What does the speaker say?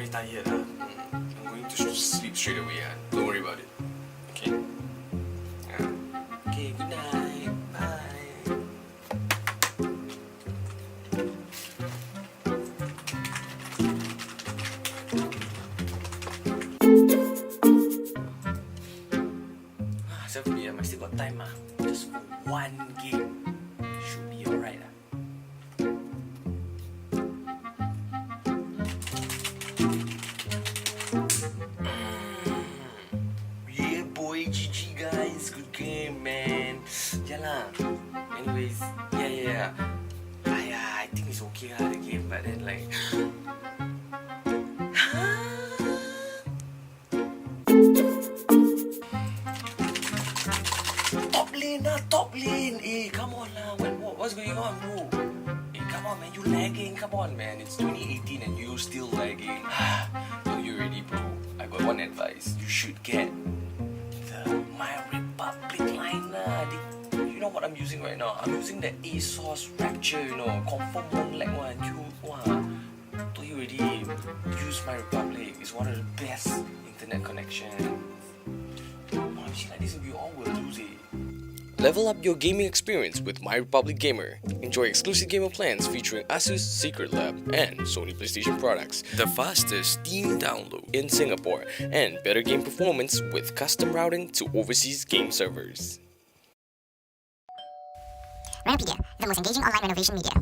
very tired. I'm going to sleep straight away. Don't worry about it. Okay? Okay, good night. Bye. Selfie, I still got time. Just for one game. Should be alright. Yeah, boy, GG guys. Good game, man. Yeah lah. Anyways, yeah. I think it's okay the game, but then like. Top lane. Come on lah. What's going on, bro? Come on, man. You lagging. Come on, man. It's 2018 and you still lagging. Are you ready, bro? I got one advice. You should get the MyRepublic line. You know what I'm using right now? I'm using the ASOS Rapture, confirm won't lag one. Told you already. Use MyRepublic. It's one of the best internet connections. Shit like this, we all will lose it. Level up your gaming experience with MyRepublic Gamer. Enjoy exclusive gamer plans featuring Asus, Secret Lab, and Sony PlayStation products. The fastest Steam download in Singapore, and better game performance with custom routing to overseas game servers. Renopedia, the most engaging online renovation media.